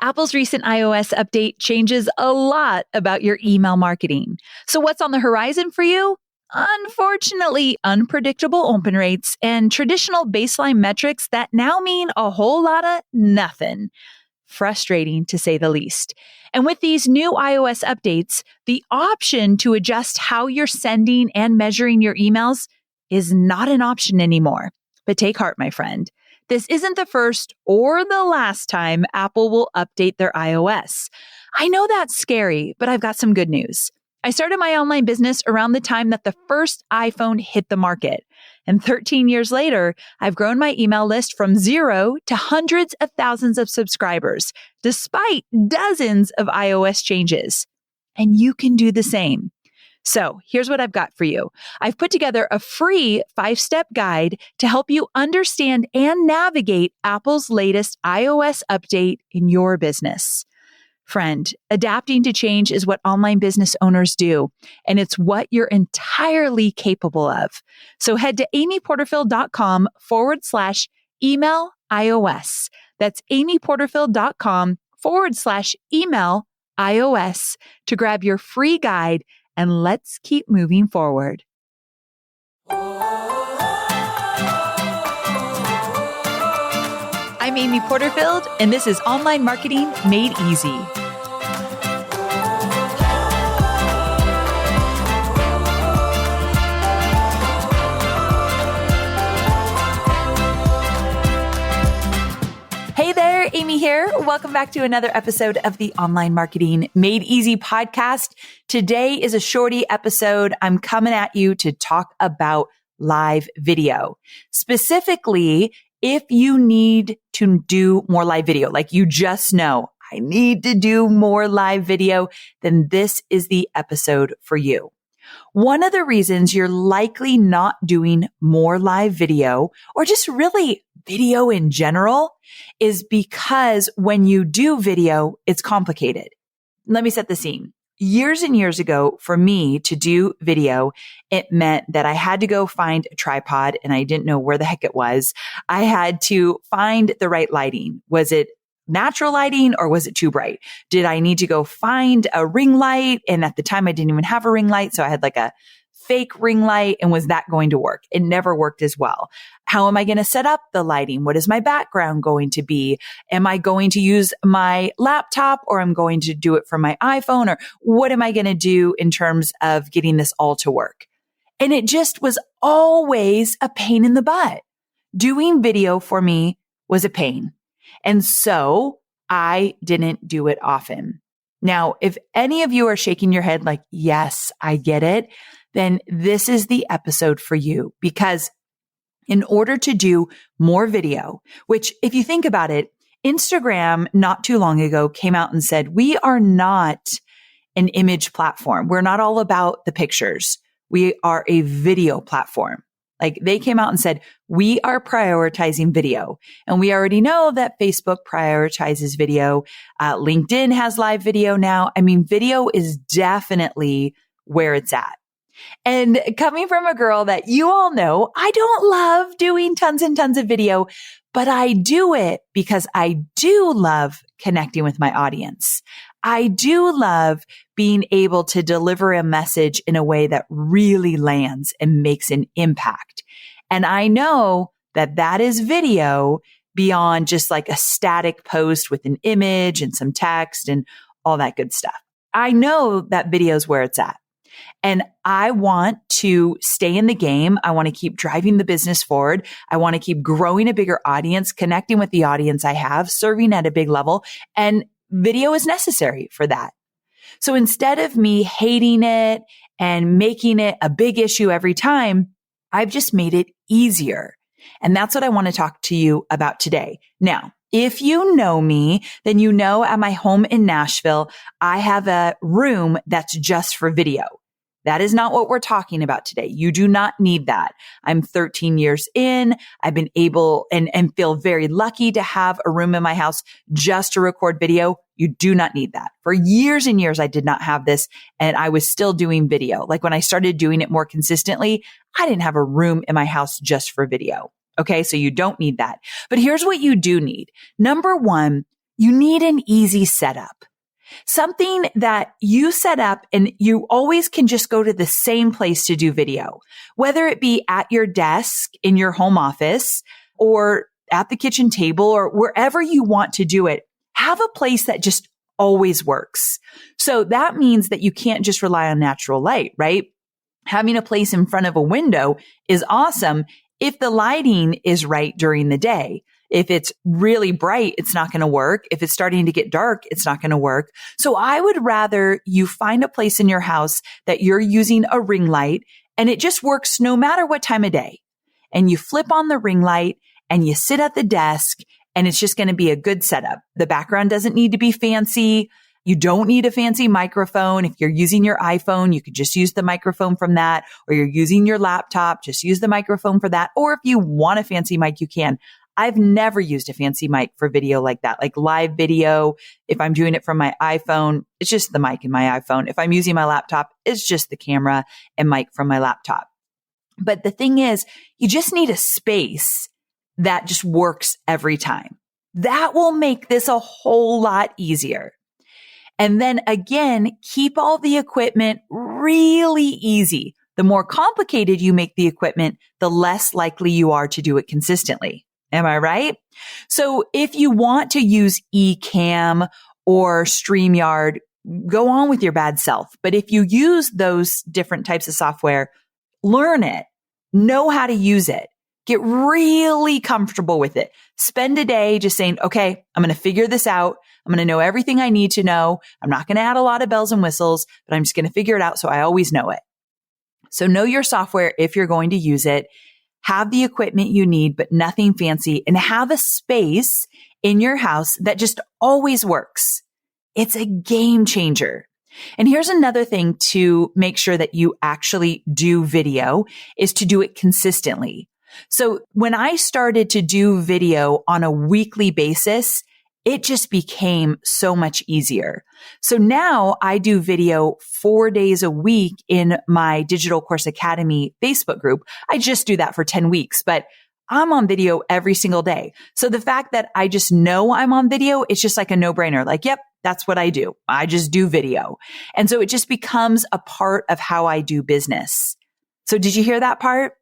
Apple's recent iOS update changes a lot about your email marketing. So what's on the horizon for you? Unfortunately, unpredictable open rates and traditional baseline metrics that now mean a whole lot of nothing. Frustrating to say the least. And with these new iOS updates, the option to adjust how you're sending and measuring your emails is not an option anymore. But take heart, my friend. This isn't the first or the last time Apple will update their iOS. I know that's scary, but I've got some good news. I started my online business around the time that the first iPhone hit the market. And 13 years later, I've grown my email list from 0 to hundreds of thousands of subscribers, despite dozens of iOS changes. And you can do the same. So here's what I've got for you. I've put together a free 5-step guide to help you understand and navigate Apple's latest iOS update in your business. Friend, adapting to change is what online business owners do, and it's what you're entirely capable of. So head to amyporterfield.com/email iOS. That's amyporterfield.com/email iOS to grab your free guide, and let's keep moving forward. I'm Amy Porterfield, and this is Online Marketing Made Easy. Hey there, Amy here. Welcome back to another episode of the Online Marketing Made Easy podcast. Today is a shorty episode. I'm coming at you to talk about live video. Specifically, if you need to do more live video, like you just know, I need to do more live video, then this is the episode for you. One of the reasons you're likely not doing more live video, or just really video in general, is because when you do video, it's complicated. Let me set the scene. Years and years ago, for me to do video, it meant that I had to go find a tripod, and I didn't know where the heck it was. I had to find the right lighting. Was it natural lighting or was it too bright? Did I need to go find a ring light? And at the time I didn't even have a ring light. So I had like a fake ring light. And was that going to work? It never worked as well. How am I going to set up the lighting? What is my background going to be? Am I going to use my laptop, or I'm going to do it from my iPhone? Or what am I going to do in terms of getting this all to work? And it just was always a pain in the butt. Doing video for me was a pain. And so I didn't do it often. Now, if any of you are shaking your head like, yes, I get it, then this is the episode for you. Because in order to do more video, which if you think about it, Instagram not too long ago came out and said, we are not an image platform. We're not all about the pictures. We are a video platform. Like they came out and said, we are prioritizing video. And we already know that Facebook prioritizes video. LinkedIn has live video now. I mean, video is definitely where it's at. And coming from a girl that you all know, I don't love doing tons and tons of video, but I do it because I do love connecting with my audience. I do love being able to deliver a message in a way that really lands and makes an impact. And I know that that is video beyond just like a static post with an image and some text and all that good stuff. I know that video is where it's at. And I want to stay in the game. I want to keep driving the business forward. I want to keep growing a bigger audience, connecting with the audience I have, serving at a big level. And video is necessary for that. So instead of me hating it and making it a big issue every time, I've just made it easier. And that's what I want to talk to you about today. Now, if you know me, then you know at my home in Nashville, I have a room that's just for video. That is not what we're talking about today. You do not need that. I'm 13 years in. I've been able and feel very lucky to have a room in my house just to record video. You do not need that. For years and years, I did not have this, and I was still doing video. Like when I started doing it more consistently, I didn't have a room in my house just for video. Okay. So you don't need that. But here's what you do need. Number one, you need an easy setup. Something that you set up and you always can just go to the same place to do video, whether it be at your desk in your home office or at the kitchen table or wherever you want to do it. Have a place that just always works. So that means that you can't just rely on natural light, right? Having a place in front of a window is awesome if the lighting is right during the day. If it's really bright, it's not going to work. If it's starting to get dark, it's not going to work. So I would rather you find a place in your house that you're using a ring light and it just works no matter what time of day. And you flip on the ring light and you sit at the desk and it's just going to be a good setup. The background doesn't need to be fancy. You don't need a fancy microphone. If you're using your iPhone, you could just use the microphone from that, or you're using your laptop, just use the microphone for that. Or if you want a fancy mic, you can. I've never used a fancy mic for video like that, like live video. If I'm doing it from my iPhone, it's just the mic in my iPhone. If I'm using my laptop, it's just the camera and mic from my laptop. But the thing is, you just need a space that just works every time. That will make this a whole lot easier. And then again, keep all the equipment really easy. The more complicated you make the equipment, the less likely you are to do it consistently. Am I right? So if you want to use Ecamm or StreamYard, go on with your bad self. But if you use those different types of software, learn it, know how to use it, get really comfortable with it. Spend a day just saying, okay, I'm going to figure this out. I'm going to know everything I need to know. I'm not going to add a lot of bells and whistles, but I'm just going to figure it out so I always know it. So know your software if you're going to use it. Have the equipment you need, but nothing fancy, and have a space in your house that just always works. It's a game changer. And here's another thing to make sure that you actually do video is to do it consistently. So when I started to do video on a weekly basis, it just became so much easier. So now I do video 4 days a week in my Digital Course Academy Facebook group. I just do that for 10 weeks, but I'm on video every single day. So the fact that I just know I'm on video, it's just like a no-brainer. Like, yep, that's what I do. I just do video. And so it just becomes a part of how I do business. So did you hear that part?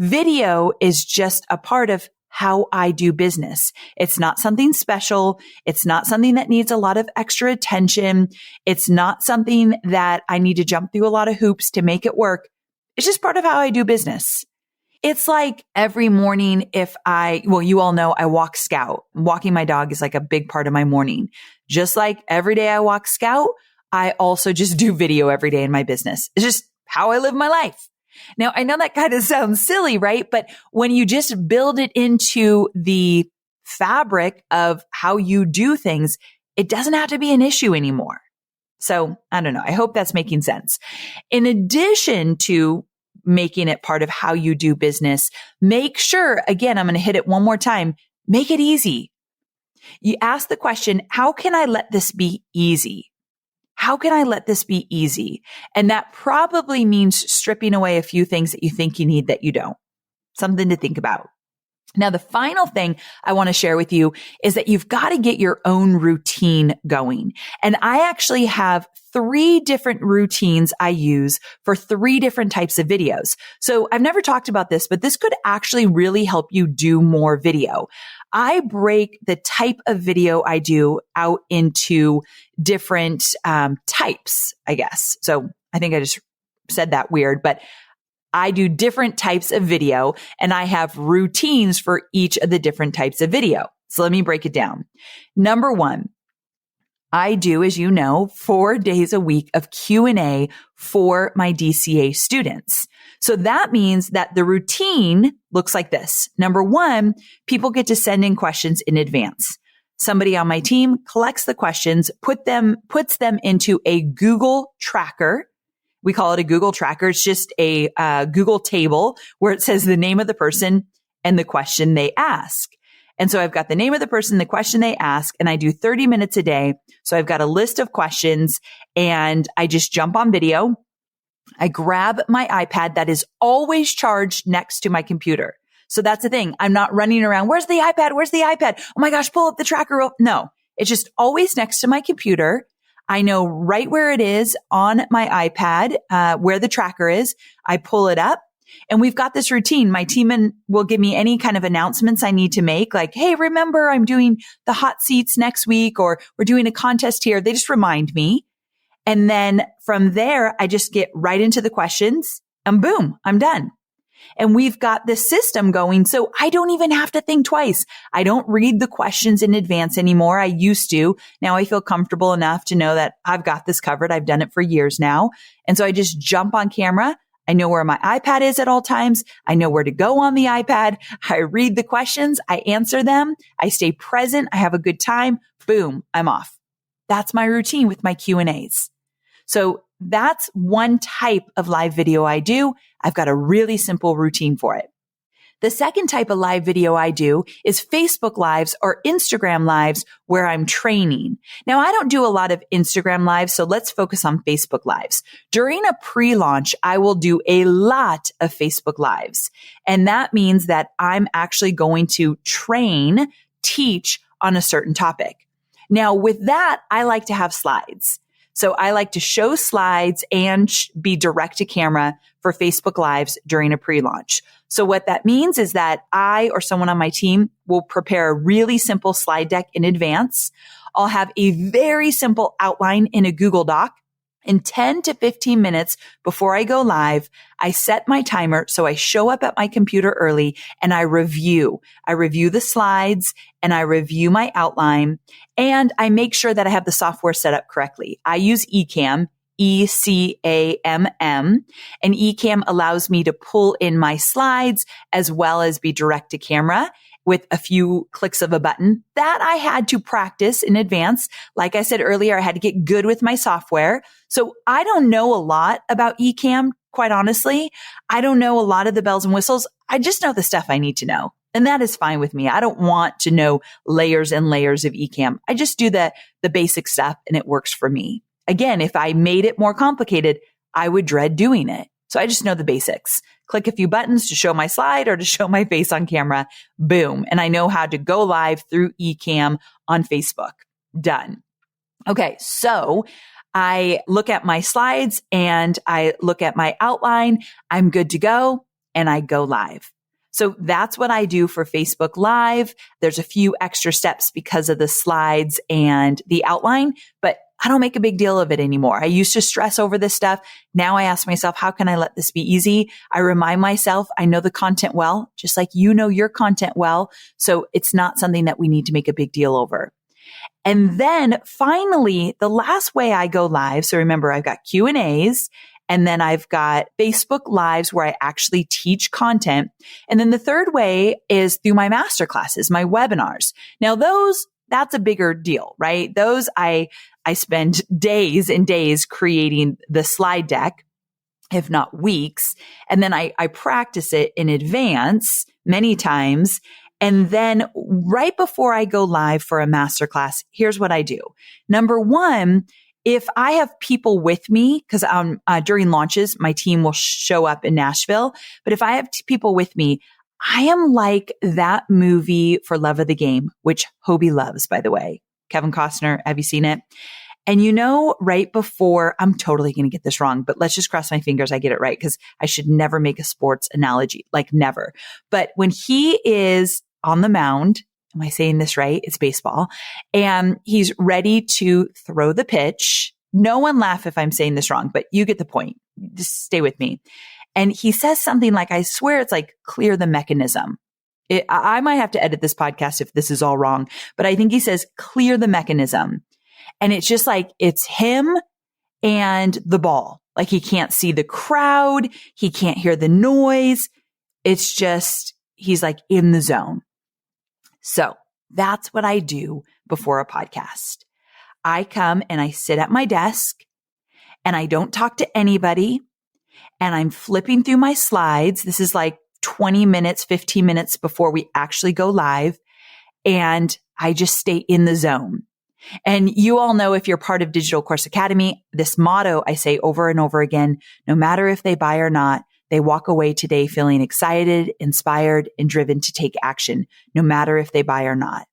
Video is just a part of how I do business. It's not something special. It's not something that needs a lot of extra attention. It's not something that I need to jump through a lot of hoops to make it work. It's just part of how I do business. It's like every morning you all know I walk Scout. Walking my dog is like a big part of my morning. Just like every day I walk Scout, I also just do video every day in my business. It's just how I live my life. Now, I know that kind of sounds silly, right? But when you just build it into the fabric of how you do things, it doesn't have to be an issue anymore. So I don't know. I hope that's making sense. In addition to making it part of how you do business, make sure, again, I'm going to hit it one more time, make it easy. You ask the question, how can I let this be easy? How can I let this be easy? And that probably means stripping away a few things that you think you need that you don't. Something to think about. Now, the final thing I want to share with you is that you've got to get your own routine going. And I actually have 3 different routines I use for 3 different types of videos. So I've never talked about this, but this could actually really help you do more video. I break the type of video I do out into different types, I guess. So I think I just said that weird, but I do different types of video and I have routines for each of the different types of video. So let me break it down. Number 1, I do, as you know, 4 days a week of Q&A for my DCA students. So that means that the routine looks like this. Number 1, people get to send in questions in advance. Somebody on my team collects the questions, puts them into a Google tracker. We call it a Google tracker. It's just a Google table where it says the name of the person and the question they ask. And so I've got the name of the person, the question they ask, and I do 30 minutes a day. So I've got a list of questions and I just jump on video. I grab my iPad that is always charged next to my computer. So that's the thing. I'm not running around. Where's the iPad? Where's the iPad? Oh my gosh, pull up the tracker. No, It's just always next to my computer. I know right where it is on my iPad, where the tracker is. I pull it up and we've got this routine. My team will give me any kind of announcements I need to make, like, hey, remember I'm doing the hot seats next week, or we're doing a contest here. They just remind me. And then from there, I just get right into the questions and boom, I'm done. And we've got this system going, so I don't even have to think twice. I don't read the questions in advance anymore. I used to. Now I feel comfortable enough to know that I've got this covered. I've done it for years now. And so I just jump on camera. I know where my iPad is at all times. I know where to go on the iPad. I read the questions. I answer them. I stay present. I have a good time. Boom, I'm off. That's my routine with my Q&As. So that's one type of live video I do. I've got a really simple routine for it. The second type of live video I do is Facebook Lives or Instagram Lives where I'm training. Now, I don't do a lot of Instagram Lives, so let's focus on Facebook Lives. During a pre-launch, I will do a lot of Facebook Lives. And that means that I'm actually going to teach on a certain topic. Now, with that, I like to have slides. So I like to show slides and be direct to camera for Facebook Lives during a pre-launch. So what that means is that I or someone on my team will prepare a really simple slide deck in advance. I'll have a very simple outline in a Google Doc. In 10 to 15 minutes before I go live, I set my timer. So I show up at my computer early and I review. I review the slides and I review my outline, and I make sure that I have the software set up correctly. I use Ecamm, Ecamm, and Ecamm allows me to pull in my slides as well as be direct to camera with a few clicks of a button. That I had to practice in advance. Like I said earlier, I had to get good with my software. So I don't know a lot about Ecamm, quite honestly. I don't know a lot of the bells and whistles. I just know the stuff I need to know. And that is fine with me. I don't want to know layers and layers of Ecamm. I just do the basic stuff and it works for me. Again, if I made it more complicated, I would dread doing it. So I just know the basics. Click a few buttons to show my slide or to show my face on camera. Boom. And I know how to go live through Ecamm on Facebook. Done. Okay. So I look at my slides and I look at my outline. I'm good to go and I go live. So that's what I do for Facebook Live. There's a few extra steps because of the slides and the outline, but I don't make a big deal of it anymore. I used to stress over this stuff. Now I ask myself, how can I let this be easy? I remind myself I know the content well, just like you know your content well. So it's not something that we need to make a big deal over. And then finally, the last way I go live. So remember, I've got Q&As. And then I've got Facebook Lives where I actually teach content. And then the third way is through my masterclasses, my webinars. Now that's a bigger deal, right? Those I spend days and days creating the slide deck, if not weeks. And then I practice it in advance many times. And then right before I go live for a masterclass, here's what I do. Number one, if I have people with me, because during launches, my team will show up in Nashville. But if I have people with me, I am like that movie For Love of the Game, which Hobie loves, by the way. Kevin Costner, have you seen it? And right before, I'm totally going to get this wrong, but let's just cross my fingers I get it right, because I should never make a sports analogy, like never. But when he is on the mound, am I saying this right? It's baseball. And he's ready to throw the pitch. No one laugh if I'm saying this wrong, but you get the point. Just stay with me. And he says something like, I swear it's like, clear the mechanism. I might have to edit this podcast if this is all wrong, but I think he says, clear the mechanism. And it's just like, it's him and the ball. Like he can't see the crowd. He can't hear the noise. It's just, he's like in the zone. So that's what I do before a podcast. I come and I sit at my desk and I don't talk to anybody and I'm flipping through my slides. This is like 20 minutes, 15 minutes before we actually go live. And I just stay in the zone. And you all know, if you're part of Digital Course Academy, this motto I say over and over again, no matter if they buy or not, they walk away today feeling excited, inspired, and driven to take action, no matter if they buy or not.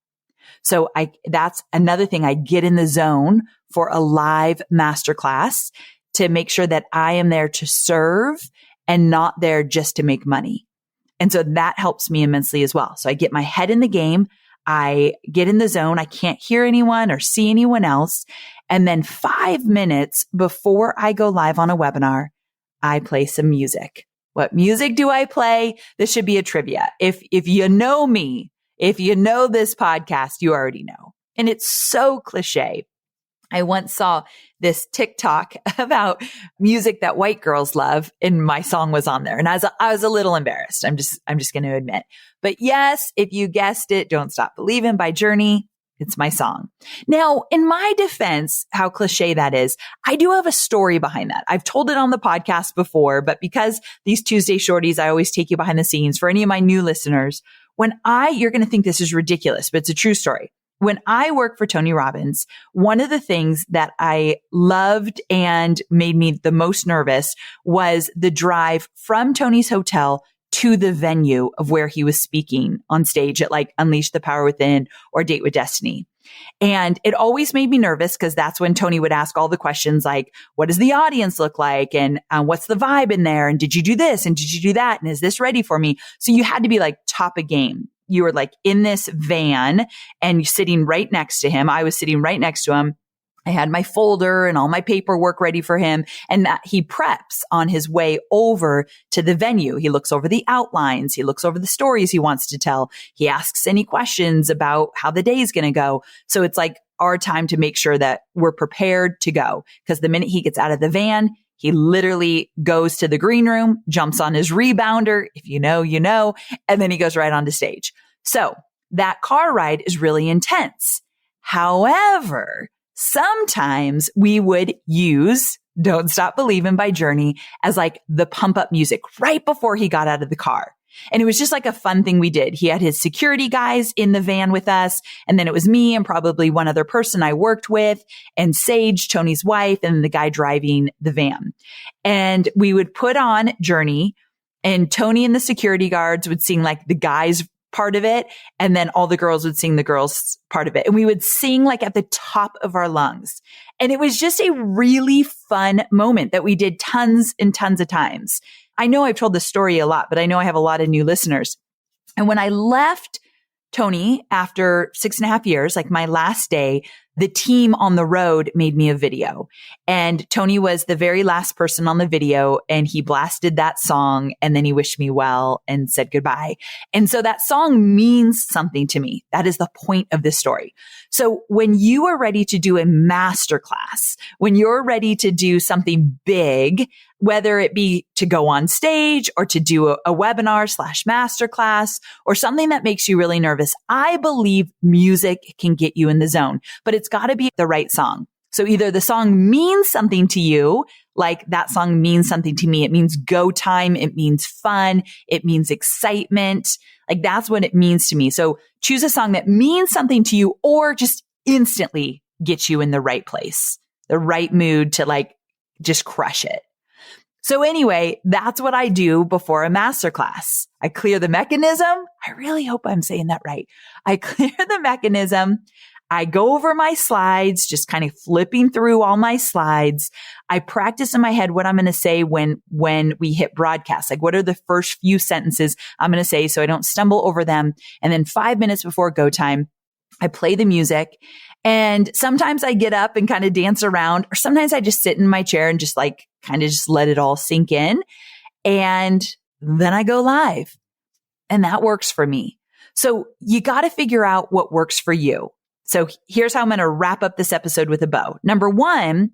So that's another thing. I get in the zone for a live masterclass to make sure that I am there to serve and not there just to make money. And so that helps me immensely as well. So I get my head in the game. I get in the zone. I can't hear anyone or see anyone else. And then 5 minutes before I go live on a webinar, I play some music. What music do I play? This should be a trivia. If you know me, if you know this podcast, you already know. And it's so cliche. I once saw this TikTok about music that white girls love, and my song was on there. And I was a little embarrassed. I'm just going to admit. But yes, if you guessed it, Don't Stop Believin' by Journey. It's my song. Now, in my defense, how cliche that is, I do have a story behind that. I've told it on the podcast before, but because these Tuesday shorties, I always take you behind the scenes. For any of my new listeners, you're going to think this is ridiculous, but it's a true story. When I worked for Tony Robbins, one of the things that I loved and made me the most nervous was the drive from Tony's hotel to the venue of where he was speaking on stage at like Unleash the Power Within or Date with Destiny. And it always made me nervous because that's when Tony would ask all the questions like, what does the audience look like? And what's the vibe in there? And did you do this? And did you do that? And is this ready for me? So you had to be like top of game. You were like in this van and you're sitting right next to him. I was sitting right next to him. I had my folder and all my paperwork ready for him. And that he preps on his way over to the venue. He looks over the outlines. He looks over the stories he wants to tell. He asks any questions about how the day is going to go. So it's like our time to make sure that we're prepared to go. Because the minute he gets out of the van, he literally goes to the green room, jumps on his rebounder. If you know, you know, and then he goes right onto stage. So that car ride is really intense. However, sometimes we would use Don't Stop Believin' by Journey as like the pump up music right before he got out of the car. And it was just like a fun thing we did. He had his security guys in the van with us. And then it was me and probably one other person I worked with and Sage, Tony's wife, and the guy driving the van. And we would put on Journey and Tony and the security guards would sing like the guys part of it. And then all the girls would sing the girls part of it. And we would sing like at the top of our lungs. And it was just a really fun moment that we did tons and tons of times. I know I've told this story a lot, but I know I have a lot of new listeners. And when I left Tony after 6.5 years, like my last day, the team on the road made me a video. And Tony was the very last person on the video and he blasted that song and then he wished me well and said goodbye. And so that song means something to me. That is the point of this story. So when you are ready to do a masterclass, when you're ready to do something big, whether it be to go on stage or to do a webinar / masterclass or something that makes you really nervous, I believe music can get you in the zone, but it's got to be the right song. So either the song means something to you, like that song means something to me. It means go time. It means fun. It means excitement. Like that's what it means to me. So choose a song that means something to you or just instantly gets you in the right place, the right mood to like just crush it. So anyway, that's what I do before a masterclass. I clear the mechanism. I really hope I'm saying that right. I clear the mechanism. I go over my slides, just kind of flipping through all my slides. I practice in my head what I'm going to say when we hit broadcast. Like what are the first few sentences I'm going to say so I don't stumble over them. And then 5 minutes before go time, I play the music. And sometimes I get up and kind of dance around, or sometimes I just sit in my chair and just like kind of just let it all sink in. And then I go live. And that works for me. So you got to figure out what works for you. So here's how I'm going to wrap up this episode with a bow. Number one,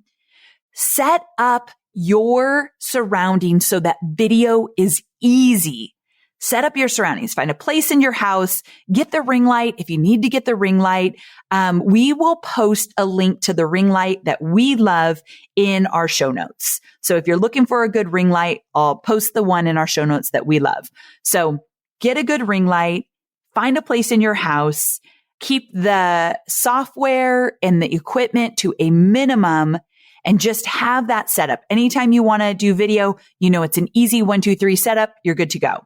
set up your surroundings so that video is easy. Set up your surroundings. Find a place in your house. Get the ring light if you need to get the ring light. We will post a link to the ring light that we love in our show notes. So if you're looking for a good ring light, I'll post the one in our show notes that we love. So get a good ring light. Find a place in your house. Keep the software and the equipment to a minimum and just have that setup. Anytime you want to do video, you know it's an easy 1, 2, 3 setup. You're good to go.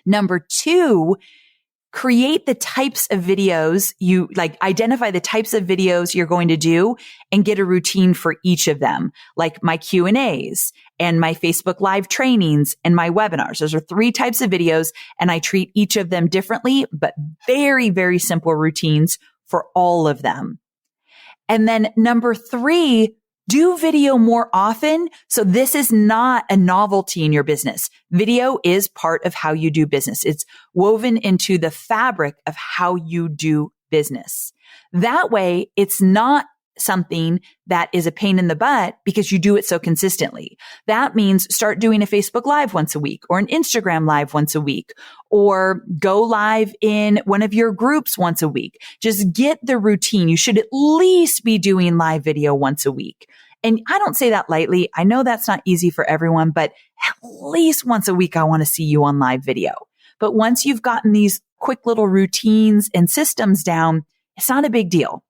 Number two, create the types of videos you like, identify the types of videos you're going to do and get a routine for each of them, like my Q&As and my Facebook live trainings and my webinars. Those are 3 types of videos, and I treat each of them differently, but very, very simple routines for all of them. And then number 3, do video more often. So this is not a novelty in your business. Video is part of how you do business. It's woven into the fabric of how you do business. That way, it's not something that is a pain in the butt because you do it so consistently. That means start doing a Facebook Live once a week or an Instagram Live once a week, or go live in one of your groups once a week. Just get the routine. You should at least be doing live video once a week. And I don't say that lightly. I know that's not easy for everyone, but at least once a week, I want to see you on live video. But once you've gotten these quick little routines and systems down, it's not a big deal.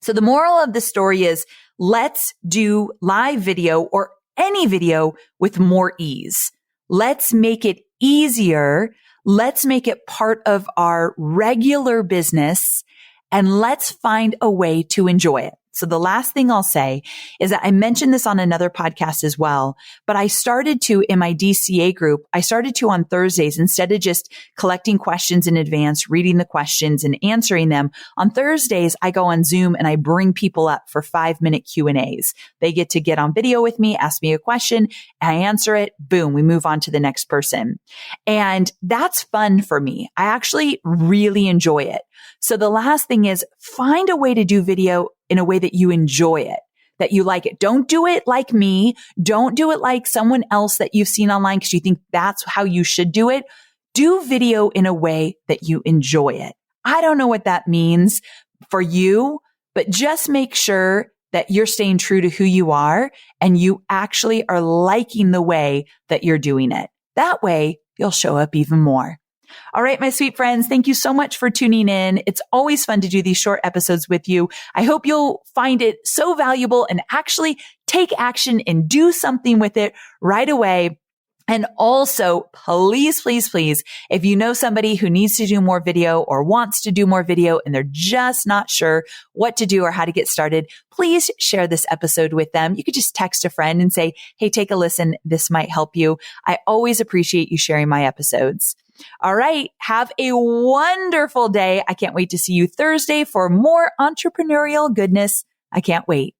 So the moral of the story is, let's do live video or any video with more ease. Let's make it easier. Let's make it part of our regular business, and let's find a way to enjoy it. So the last thing I'll say is that I mentioned this on another podcast as well, but I started to, in my DCA group, I started to on Thursdays, instead of just collecting questions in advance, reading the questions and answering them. On Thursdays, I go on Zoom and I bring people up for 5-minute Q&As. They get to get on video with me, ask me a question, I answer it, boom, we move on to the next person. And that's fun for me. I actually really enjoy it. So the last thing is, find a way to do video in a way that you enjoy it, that you like it. Don't do it like me. Don't do it like someone else that you've seen online because you think that's how you should do it. Do video in a way that you enjoy it. I don't know what that means for you, but just make sure that you're staying true to who you are and you actually are liking the way that you're doing it. That way, you'll show up even more. All right, my sweet friends, thank you so much for tuning in. It's always fun to do these short episodes with you. I hope you'll find it so valuable and actually take action and do something with it right away. And also, please, please, please, if you know somebody who needs to do more video or wants to do more video and they're just not sure what to do or how to get started, please share this episode with them. You could just text a friend and say, hey, take a listen. This might help you. I always appreciate you sharing my episodes. All right. Have a wonderful day. I can't wait to see you Thursday for more entrepreneurial goodness. I can't wait.